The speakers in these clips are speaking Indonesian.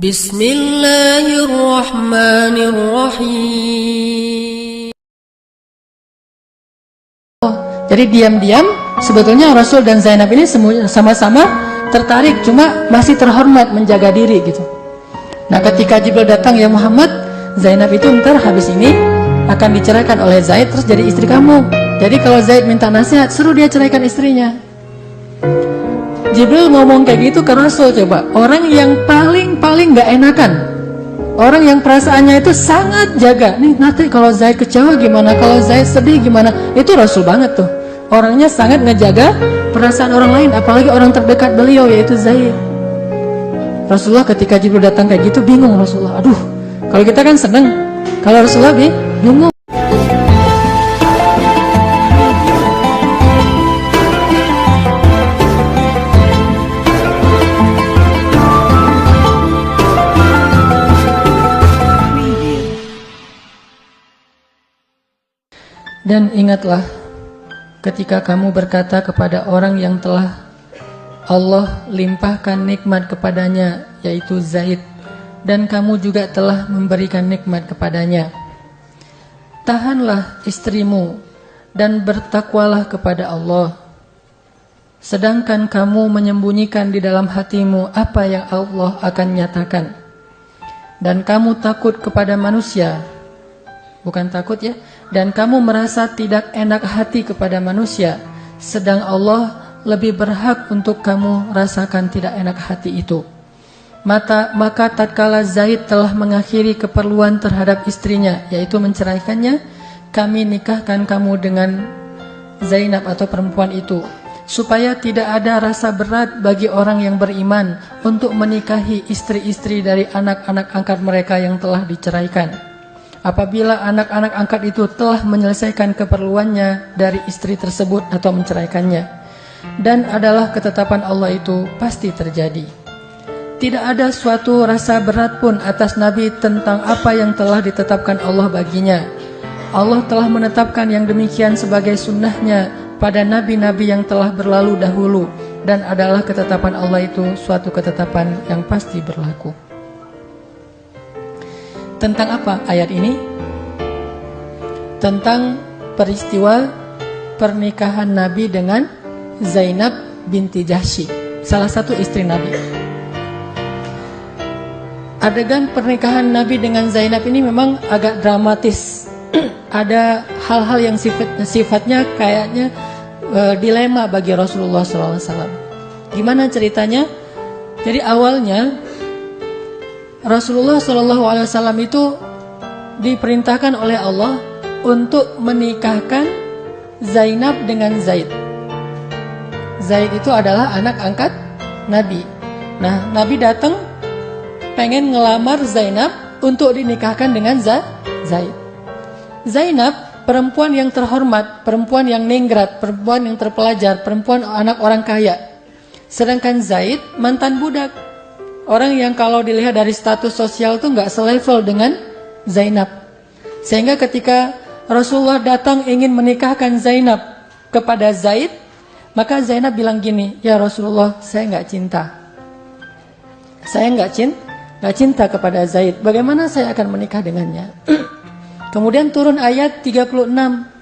Bismillahirrahmanirrahim. Jadi diam-diam sebetulnya Rasul dan Zainab ini sama-sama tertarik, cuma masih terhormat menjaga diri gitu. Nah ketika Jibril datang, ya Muhammad, Zainab itu ntar habis ini akan diceraikan oleh Zaid, terus jadi istri kamu. Jadi kalau Zaid minta nasihat, suruh dia ceraikan istrinya. Jibril ngomong kayak gitu ke Rasul, coba. Orang yang paling gak enakan, orang yang perasaannya itu sangat jaga. Nih nanti kalau Zaid kecewa gimana, kalau Zaid sedih gimana. Itu Rasul banget tuh. Orangnya sangat ngejaga perasaan orang lain, apalagi orang terdekat beliau, yaitu Zaid. Rasulullah ketika Jibril datang kayak gitu bingung Rasulullah. Aduh, kalau kita kan seneng, kalau Rasulullah bingung. Dan ingatlah ketika kamu berkata kepada orang yang telah Allah limpahkan nikmat kepadanya, yaitu Zaid, dan kamu juga telah memberikan nikmat kepadanya. Tahanlah istrimu dan bertakwalah kepada Allah, sedangkan kamu menyembunyikan di dalam hatimu apa yang Allah akan nyatakan. Dan kamu takut kepada manusia, bukan takut ya, dan kamu merasa tidak enak hati kepada manusia, sedang Allah lebih berhak untuk kamu rasakan tidak enak hati itu. Maka tatkala Zaid telah mengakhiri keperluan terhadap istrinya, yaitu menceraikannya, kami nikahkan kamu dengan Zainab atau perempuan itu, supaya tidak ada rasa berat bagi orang yang beriman untuk menikahi istri-istri dari anak-anak angkat mereka yang telah diceraikan, apabila anak-anak angkat itu telah menyelesaikan keperluannya dari istri tersebut atau menceraikannya. Dan adalah ketetapan Allah itu pasti terjadi. Tidak ada suatu rasa berat pun atas Nabi tentang apa yang telah ditetapkan Allah baginya. Allah telah menetapkan yang demikian sebagai sunnahnya pada nabi-nabi yang telah berlalu dahulu, dan adalah ketetapan Allah itu suatu ketetapan yang pasti berlaku. Tentang apa ayat ini? Tentang peristiwa pernikahan Nabi dengan Zainab binti Jahsy, salah satu istri Nabi. Adegan pernikahan Nabi dengan Zainab ini memang agak dramatis. Ada hal-hal yang sifatnya kayaknya dilema bagi Rasulullah SAW. Gimana ceritanya? Jadi awalnya Rasulullah SAW itu diperintahkan oleh Allah untuk menikahkan Zainab dengan Zaid. Zaid itu adalah anak angkat Nabi. Nah, Nabi datang pengen ngelamar Zainab untuk dinikahkan dengan Zaid. Zainab perempuan yang terhormat, perempuan yang ningrat, perempuan yang terpelajar, perempuan anak orang kaya. Sedangkan Zaid mantan budak. Orang yang kalau dilihat dari status sosial itu nggak selevel dengan Zainab. Sehingga ketika Rasulullah datang ingin menikahkan Zainab kepada Zaid, maka Zainab bilang gini, ya Rasulullah, saya nggak cinta. Saya nggak cinta kepada Zaid. Bagaimana saya akan menikah dengannya? Kemudian turun ayat 36,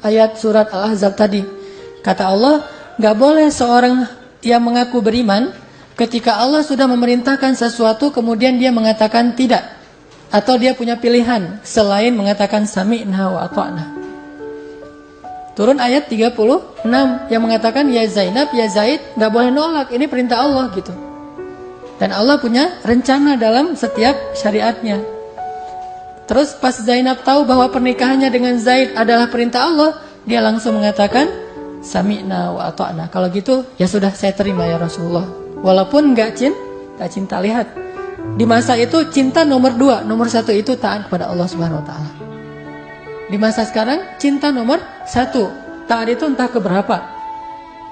ayat surat Al-Ahzab tadi. Kata Allah, nggak boleh seorang yang mengaku beriman, ketika Allah sudah memerintahkan sesuatu kemudian dia mengatakan tidak, atau dia punya pilihan selain mengatakan sami'na wa ata'na. Turun ayat 36 yang mengatakan ya Zainab, ya Zaid, gak boleh nolak, ini perintah Allah gitu. Dan Allah punya rencana dalam setiap syariatnya. Terus pas Zainab tahu bahwa pernikahannya dengan Zaid adalah perintah Allah, dia langsung mengatakan sami'na wa ata'na. Kalau gitu ya sudah, saya terima ya Rasulullah. Walaupun gak cinta, lihat. Di masa itu cinta nomor 2, nomor 1 itu taat kepada Allah Subhanahu wa taala. Di masa sekarang cinta nomor 1, taat itu entah keberapa.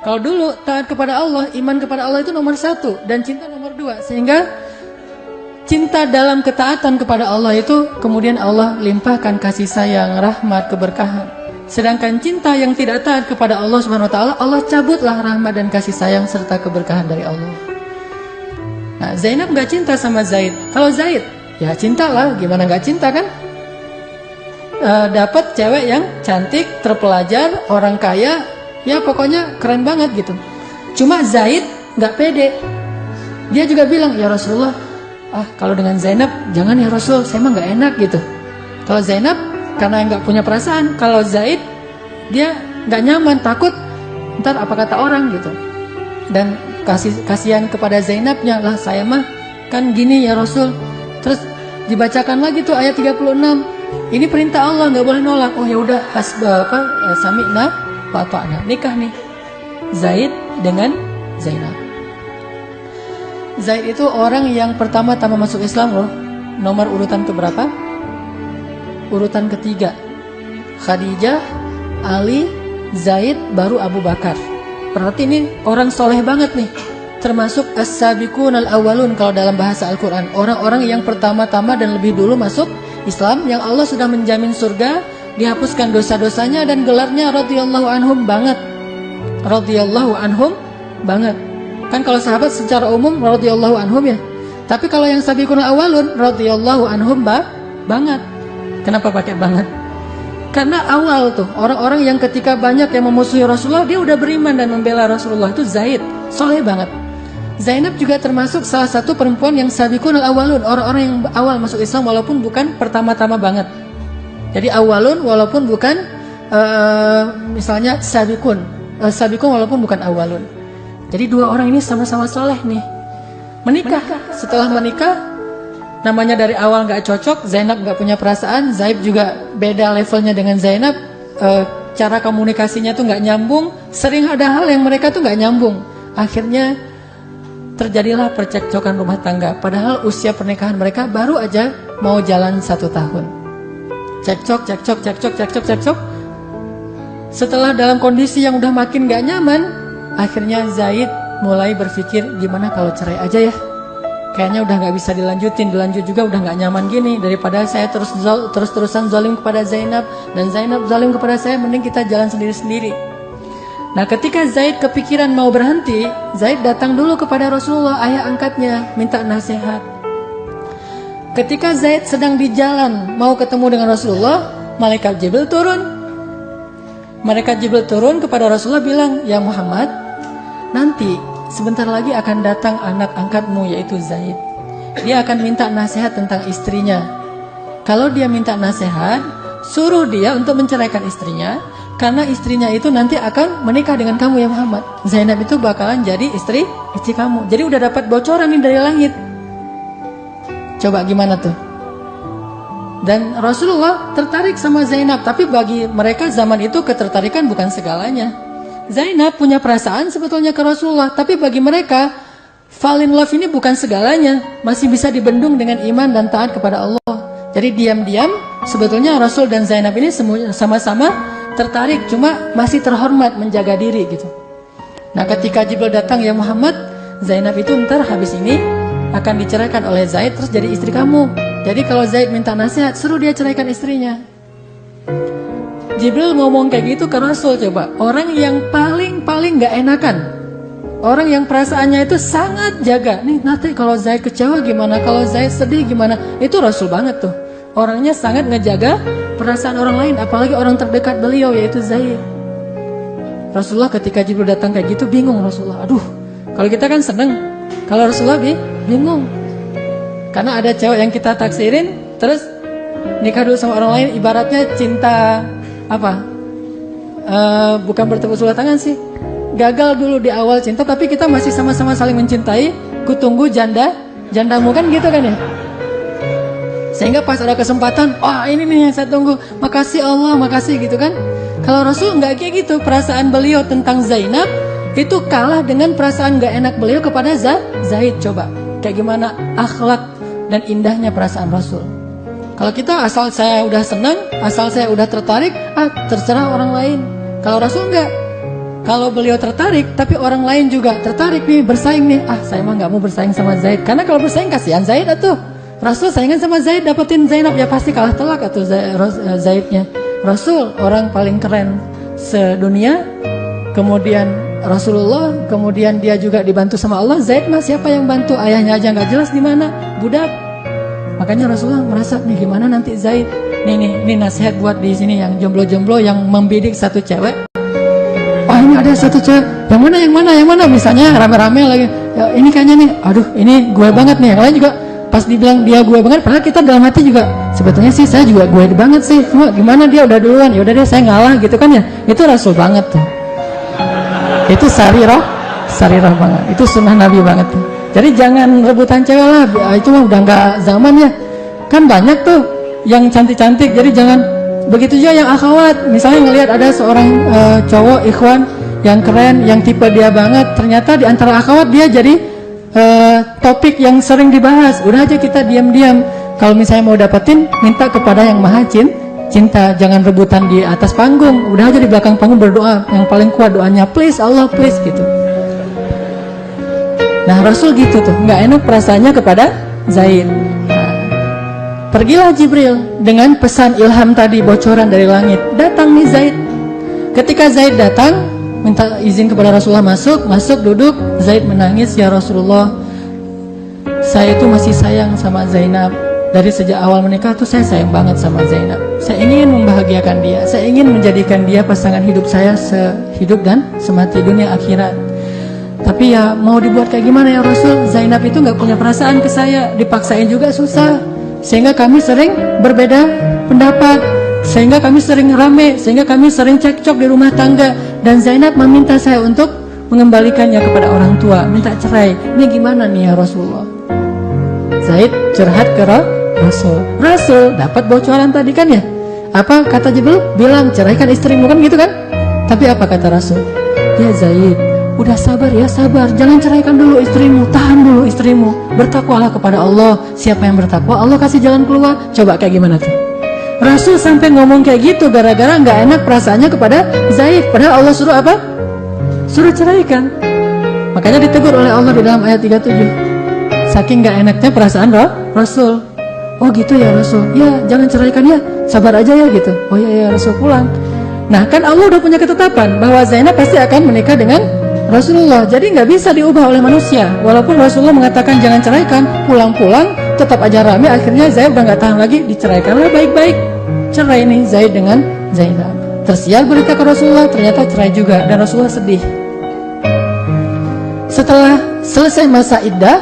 Kalau dulu taat kepada Allah, iman kepada Allah itu nomor 1 dan cinta nomor 2. Sehingga cinta dalam ketaatan kepada Allah itu kemudian Allah limpahkan kasih sayang, rahmat, keberkahan. Sedangkan cinta yang tidak taat kepada Allah Subhanahu wa taala, Allah cabutlah rahmat dan kasih sayang serta keberkahan dari Allah. Nah, Zainab nggak cinta sama Zaid. Kalau Zaid, ya cinta lah, gimana nggak cinta kan? Dapat cewek yang cantik, terpelajar, orang kaya, ya pokoknya keren banget gitu. Cuma Zaid nggak pede. Dia juga bilang, ya Rasulullah, kalau dengan Zainab jangan ya Rasul, saya mah nggak enak gitu. Kalau Zainab karena nggak punya perasaan, kalau Zaid dia nggak nyaman, takut ntar apa kata orang gitu. Dan kasihan kepada Zainabnya, lah saya mah kan gini ya Rasul. Terus dibacakan lagi tuh ayat 36. Ini perintah Allah, nggak boleh nolak. Oh ya udah, sami'na wa ata'na. Nikah nih Zaid dengan Zainab. Zaid itu orang yang pertama-tama masuk Islam loh. Nomor urutan keberapa? Urutan ketiga. Khadijah, Ali, Zaid, baru Abu Bakar. Berarti ini orang soleh banget nih. Termasuk as-sabiqun al-awwalun kalau dalam bahasa Al-Quran. Orang-orang yang pertama-tama dan lebih dulu masuk Islam, yang Allah sudah menjamin surga, dihapuskan dosa-dosanya, dan gelarnya radhiyallahu anhum banget. Radhiyallahu anhum banget. Kan kalau sahabat secara umum radhiyallahu anhum ya. Tapi kalau yang sabiqun al-awwalun radhiyallahu anhum banget. Kenapa pakai banget? Karena awal tuh orang-orang yang ketika banyak yang memusuhi Rasulullah, dia udah beriman dan membela Rasulullah, itu Zaid, soleh banget. Zainab juga termasuk salah satu perempuan yang sabiqun al-awwalun, orang-orang yang awal masuk Islam walaupun bukan pertama-tama banget. Jadi awalun walaupun bukan misalnya sabiqun walaupun bukan awalun. Jadi dua orang ini sama-sama soleh nih. Menikah. Setelah menikah, namanya dari awal nggak cocok, Zainab nggak punya perasaan, Zaid juga beda levelnya dengan Zainab, cara komunikasinya tuh nggak nyambung, sering ada hal yang mereka tuh nggak nyambung. Akhirnya terjadilah percekcokan rumah tangga. Padahal usia pernikahan mereka baru aja mau jalan 1 tahun. Cekcok. Setelah dalam kondisi yang udah makin gak nyaman, akhirnya Zaid mulai berpikir, gimana kalau cerai aja ya? Kayaknya udah gak bisa dilanjut juga udah gak nyaman gini. Daripada saya terus-terusan zalim kepada Zainab, dan Zainab zalim kepada saya, mending kita jalan sendiri-sendiri. Nah, ketika Zaid kepikiran mau berhenti, Zaid datang dulu kepada Rasulullah, ayah angkatnya, minta nasihat. Ketika Zaid sedang di jalan mau ketemu dengan Rasulullah, malaikat Jibril turun. Malaikat Jibril turun kepada Rasulullah bilang, ya Muhammad, nanti sebentar lagi akan datang anak angkatmu, yaitu Zaid. Dia akan minta nasihat tentang istrinya. Kalau dia minta nasihat, suruh dia untuk menceraikan istrinya, karena istrinya itu nanti akan menikah dengan kamu ya Muhammad. Zainab itu bakalan jadi istri kamu. Jadi udah dapat bocoran nih dari langit. Coba gimana tuh? Dan Rasulullah tertarik sama Zainab. Tapi bagi mereka zaman itu ketertarikan bukan segalanya. Zainab punya perasaan sebetulnya ke Rasulullah. Tapi bagi mereka, fall in love ini bukan segalanya. Masih bisa dibendung dengan iman dan taat kepada Allah. Jadi diam-diam sebetulnya Rasul dan Zainab ini sama-sama tertarik, cuma masih terhormat, menjaga diri gitu. Nah, ketika Jibril datang, ya Muhammad, Zainab itu ntar habis ini akan diceraikan oleh Zaid, terus jadi istri kamu. Jadi kalau Zaid minta nasihat, suruh dia ceraikan istrinya. Jibril ngomong kayak gitu ke Rasul. Coba, orang yang paling gak enakan, orang yang perasaannya itu sangat jaga, nih nanti kalau Zaid kecewa gimana, kalau Zaid sedih gimana, itu Rasul banget tuh. Orangnya sangat ngejaga perasaan orang lain, apalagi orang terdekat beliau, yaitu Zaid. Rasulullah ketika Jibril datang kayak gitu, bingung Rasulullah. Aduh, kalau kita kan seneng, kalau Rasulullah bingung. Karena ada cewek yang kita taksirin, terus nikah dulu sama orang lain, ibaratnya cinta apa? Bukan bertepuk sebelah tangan sih. Gagal dulu di awal cinta, tapi kita masih sama-sama saling mencintai. Kutunggu jandamu kan gitu kan ya. Sehingga pas ada kesempatan, ini nih yang saya tunggu, makasih Allah, makasih gitu kan. Kalau Rasul nggak kayak gitu. Perasaan beliau tentang Zainab itu kalah dengan perasaan nggak enak beliau kepada Zaid. Coba, kayak gimana akhlak dan indahnya perasaan Rasul. Kalau kita asal saya udah senang, asal saya udah tertarik, terserah orang lain. Kalau Rasul nggak. Kalau beliau tertarik, tapi orang lain juga tertarik nih, bersaing nih, saya mah nggak mau bersaing sama Zaid. Karena kalau bersaing kasihan Zaid atuh. Rasul saingan sama Zaid, dapetin Zainab, ya pasti kalah telak atau Zaidnya. Rasul orang paling keren sedunia, kemudian Rasulullah, kemudian dia juga dibantu sama Allah. Zaid mah siapa yang bantu? Ayahnya aja nggak jelas di mana, budak. Makanya Rasulullah merasa nih gimana nanti Zaid. Nih nasihat buat di sini yang jomblo-jomblo yang membidik satu cewek. Oh ini ada satu cewek, yang mana? Misalnya rame-rame lagi. Ya, ini kayaknya nih, aduh ini gue banget nih. Yang lain juga pas dibilang dia gue banget, padahal kita dalam hati juga sebetulnya sih saya juga gue banget sih. Cuma gimana dia udah duluan, ya udah deh saya ngalah gitu kan ya. Itu Rasul banget tuh. Itu sarirah banget. Itu sunnah Nabi banget tuh. Jadi jangan rebutan cewek lah. Itu mah udah nggak zamannya. Kan banyak tuh yang cantik-cantik. Jadi jangan begitu juga yang akhwat. Misalnya ngelihat ada seorang cowok ikhwan yang keren, yang tipe dia banget. Ternyata di antara akhwat dia jadi topik yang sering dibahas. Udah aja kita diam-diam. Kalau misalnya mau dapetin, minta kepada yang maha cinta, jangan rebutan di atas panggung. Udah aja di belakang panggung berdoa. Yang paling kuat doanya please Allah please gitu. Nah Rasul gitu tuh, nggak enak perasaannya kepada Zaid. Nah, pergilah Jibril dengan pesan ilham tadi, bocoran dari langit. Datang nih Zaid. Ketika Zaid datang, minta izin kepada Rasulullah masuk duduk. Zaid menangis, ya Rasulullah, saya itu masih sayang sama Zainab. Dari sejak awal menikah tuh saya sayang banget sama Zainab. Saya ingin membahagiakan dia. Saya ingin menjadikan dia pasangan hidup saya sehidup dan semati dunia akhirat. Tapi ya mau dibuat kayak gimana ya Rasul? Zainab itu nggak punya perasaan ke saya. Dipaksain juga susah. Sehingga kami sering berbeda pendapat. Sehingga kami sering rame. Sehingga kami sering cekcok di rumah tangga. Dan Zainab meminta saya untuk mengembalikannya kepada orang tua. Minta cerai. Ini gimana nih ya Rasulullah? Zaid curhat ke Rasul dapat bocoran tadi kan ya. Apa kata Jibril? Bilang ceraikan istrimu kan gitu kan. Tapi apa kata Rasul? Ya Zaid, udah sabar ya sabar. Jangan ceraikan dulu istrimu. Tahan dulu istrimu. Bertakwalah kepada Allah. Siapa yang bertakwa Allah kasih jalan keluar. Coba kayak gimana tuh? Rasul sampai ngomong kayak gitu gara-gara nggak enak perasaannya kepada Zaid. Padahal Allah suruh apa? Suruh ceraikan. Makanya ditegur oleh Allah di dalam ayat 37. Saking gak enaknya perasaan Rasul. Oh gitu ya Rasul. Ya jangan ceraikan ya. Sabar aja ya gitu. Oh ya Rasul pulang. Nah kan Allah udah punya ketetapan bahwa Zainab pasti akan menikah dengan Rasulullah. Jadi gak bisa diubah oleh manusia. Walaupun Rasulullah mengatakan jangan ceraikan, pulang-pulang tetap aja rame. Akhirnya Zaid udah gak tahan lagi, diceraikanlah baik-baik. Cerai nih Zaid dengan Zainab. Tersiar berita ke Rasulullah, ternyata cerai juga. Dan Rasulullah sedih. Setelah selesai masa iddah,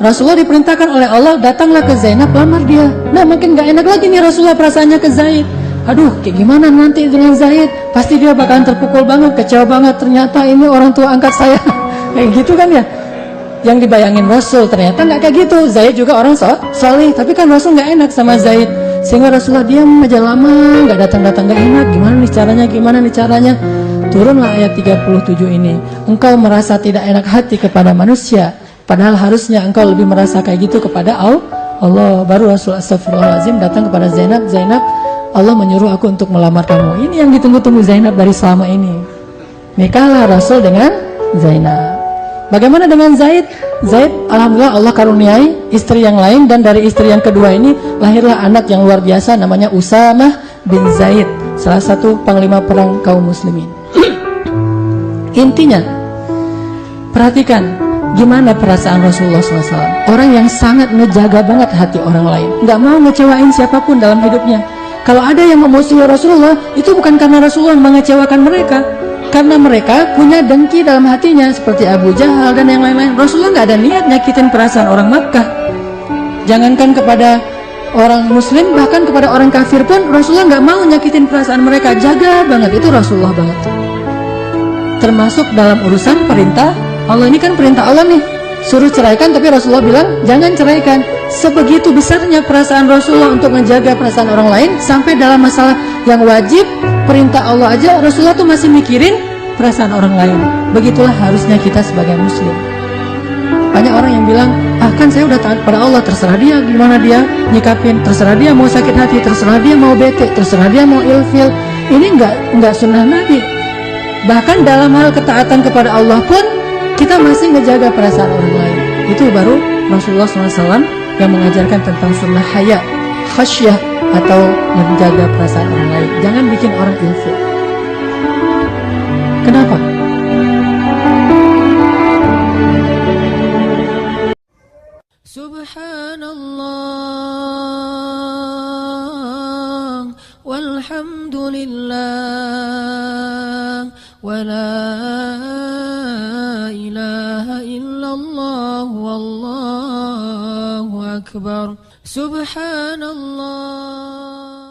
Rasulullah diperintahkan oleh Allah, datanglah ke Zainab, lamar dia. Nah makin gak enak lagi nih Rasulullah perasaannya ke Zaid. Aduh kayak gimana nanti dengan Zaid? Pasti dia bakalan terpukul banget, kecewa banget. Ternyata ini orang tua angkat saya. Kayak gitu kan ya. Yang dibayangin Rasul, ternyata gak kayak gitu. Zaid juga orang soleh, tapi kan Rasul gak enak sama Zaid. Sehingga Rasulullah diam aja lama, gak datang-datang, gak enak. Gimana nih caranya? Turunlah ayat 37 ini. Engkau merasa tidak enak hati kepada manusia, padahal harusnya engkau lebih merasa kayak gitu kepada Allah. Baru Rasul astagfirullahaladzim datang kepada Zainab. Zainab, Allah menyuruh aku untuk melamar kamu. Ini yang ditunggu-tunggu Zainab dari selama ini. Nikahlah Rasul dengan Zainab. Bagaimana dengan Zaid? Zaid, alhamdulillah Allah karuniai istri yang lain. Dan dari istri yang kedua ini lahirlah anak yang luar biasa, namanya Usamah bin Zaid, salah satu panglima perang kaum muslimin. Intinya, perhatikan gimana perasaan Rasulullah SAW. Orang yang sangat ngejaga banget hati orang lain, nggak mau ngecewain siapapun dalam hidupnya. Kalau ada yang memusuhi Rasulullah, itu bukan karena Rasulullah mengecewakan mereka, karena mereka punya dengki dalam hatinya, seperti Abu Jahal dan yang lain-lain. Rasulullah nggak ada niat nyakitin perasaan orang Makkah. Jangankan kepada orang Muslim, bahkan kepada orang kafir pun Rasulullah nggak mau nyakitin perasaan mereka. Jaga banget, itu Rasulullah banget. Termasuk dalam urusan perintah Allah. Ini kan perintah Allah nih, suruh ceraikan, tapi Rasulullah bilang jangan ceraikan. Sebegitu besarnya perasaan Rasulullah untuk menjaga perasaan orang lain, sampai dalam masalah yang wajib perintah Allah aja Rasulullah tuh masih mikirin perasaan orang lain. Begitulah harusnya kita sebagai muslim. Banyak orang yang bilang, kan saya udah taat pada Allah, terserah dia gimana dia nyikapin, terserah dia mau sakit hati, terserah dia mau bete, terserah dia mau ilfil. Ini enggak sunnah Nabi. Bahkan dalam hal ketaatan kepada Allah pun kita masih ngejaga perasaan orang lain. Itu baru Rasulullah SAW yang mengajarkan tentang sunnah haya, khasyah, atau menjaga perasaan orang lain. Jangan bikin orang ilfil. Kenapa? Subhanallah walhamdulillah wa la ilaha illallah wallahu akbar. Subhanallah.